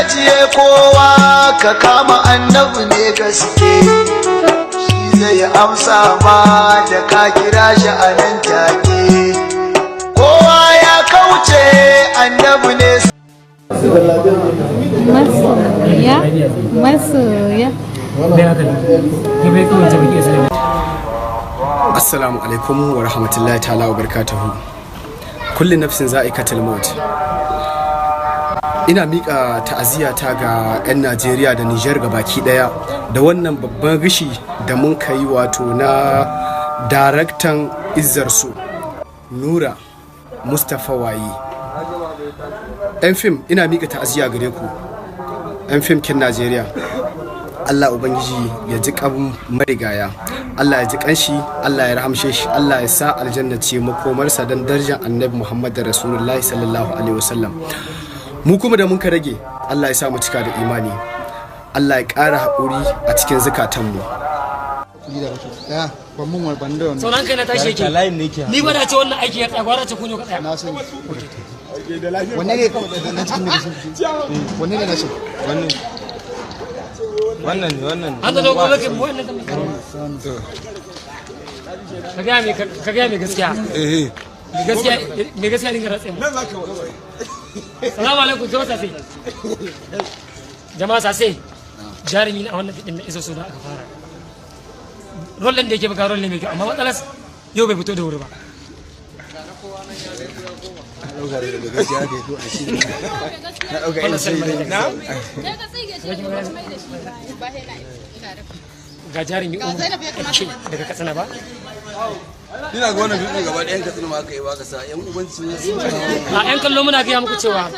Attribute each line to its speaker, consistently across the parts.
Speaker 1: ajiye kowa ka kama annabi ne gaske, shi zai amsa ma da ka kira shi a nan take. Kowa ya kauce annabi ne.
Speaker 2: Masoya.
Speaker 3: Assalamu alaikum wa rahmatullahi ta'ala wa barakatuhu. Kullu nafsin za'iqatul maut. Ina miƙa ta'aziyata ga 'yan Najeriya da Nijar baki ɗaya da wannan babban rishi da mun kai wato na daraktan izzarsu Nura Mustapha Wayi. 'Yan fim ina miƙa ta'aziyya gare ku, 'yan fim kin Najeriya. Allah Ubangiji ya ji kan marigaya, Allah ya ji kanshi, Allah ya rahamshe shi, Allah ya sa aljanna ce makomarsa don darajar annabi Muhammad da Rasulullahi sallallahu alaihi wasallam. Mu kuma da mun ka rage, Allah ya sa mu cika da imani, Allah ya ƙara haƙuri a cikin zukatanmu.
Speaker 4: Sauran kai na tashi yake, ni ba da ce wannan aiki ya tsaya, gwara ce kunyo ka tsaya.
Speaker 5: Wanne ne na cikin da wanne ne na shi? Wannan ne.
Speaker 4: An da dogo maka wannan da ka gaya mai gaskiya. Mai gaskiya ne ga ratse mu. Salamu alaikum jama'a sase. Jama'a sase. Jarumi a wannan fidin na iso so da aka fara. Rollen da yake baka rollen mai kyau amma matsalar yau bai fito da wuri ba. Ga jarumi daga Katsina ba?
Speaker 5: Ina ga wannan bidiyo gaba ɗayan Katsina ma aka yi ba ka sa ƴan ubanci ne.
Speaker 4: A ƴan kallo muna gaya muku cewa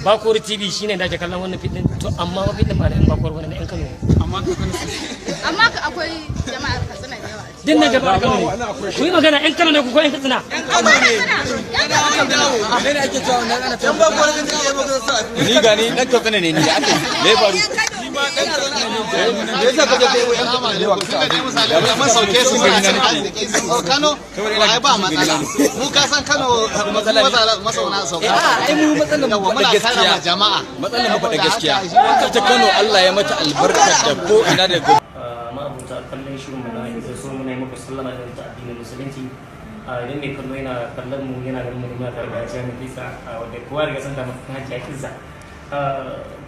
Speaker 4: Bakori TV shine da ake kallon wannan fidin, to amma fidin ba da ƴan Bakori wannan ƴan Kano.
Speaker 6: Amma akwai jama'ar Katsina da yawa.
Speaker 4: Din na jama'ar Kano ne. Ku yi magana ƴan Kano ne ku ko ƴan Katsina?
Speaker 5: Ƴan Kano ne. Me ne ake cewa wannan ana ƴan Bakori kan take yi maka sa. Ni ga ni dan Katsina ne ni da ake. Me faru? Me yasa kaje kai ƴan Katsina ne wa ka mun sauke su Kano ai ba matsala. Mu ka san Kano masauna sauka. Ai mu matsalar mu faɗa gaskiya. Jama'a. Matsalar mu faɗa gaskiya. Ta Kano Allah ya mata albarka da ko ina da
Speaker 4: ma'abuta kallon shirin mu na yanzu so muna yi muku sallama da ta addinin musulunci. Idan mai kallo yana kallon mu yana ganin mu muna tare da Hajiya Nafisa wanda kowa daga san da maka Hajiya Kizza.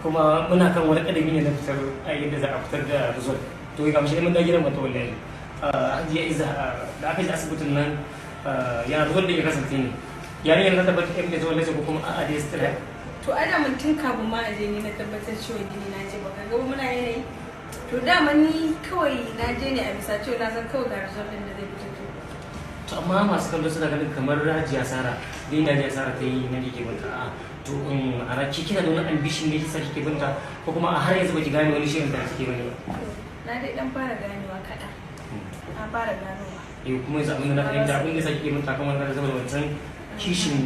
Speaker 4: Kuma muna kan wani kadami ne na fitar yadda za a fitar da result. To ga mu shi mun da gidan mata wallahi. Hajiya Izza da aka ji asibitin nan ya zuwa da ya kasance ne. Yarinyar na tabbata ɗan da zuwa lafiya ko kuma a'a da ya stira.
Speaker 6: To ana mun tun kafin ma a je ni na tabbatar cewa gini na je baka ga muna yanayi. To dama ni kawai na je ne a bisa cewa na san kawai ga result din da zai fito.
Speaker 4: To amma masu kallo suna ganin kamar Hajiya Sara, dai da Hajiya Sara ta yi na dake binta a to a raki kina da wani ambition ne kisa kike binta ko kuma a har yanzu baki gane wani shirin da kike bane ba.
Speaker 6: Na dai dan fara ganewa kaɗan. Na fara ganowa.
Speaker 4: Kuma yanzu abin da na fahimta abin da kike binta kamar da zama wancan kishin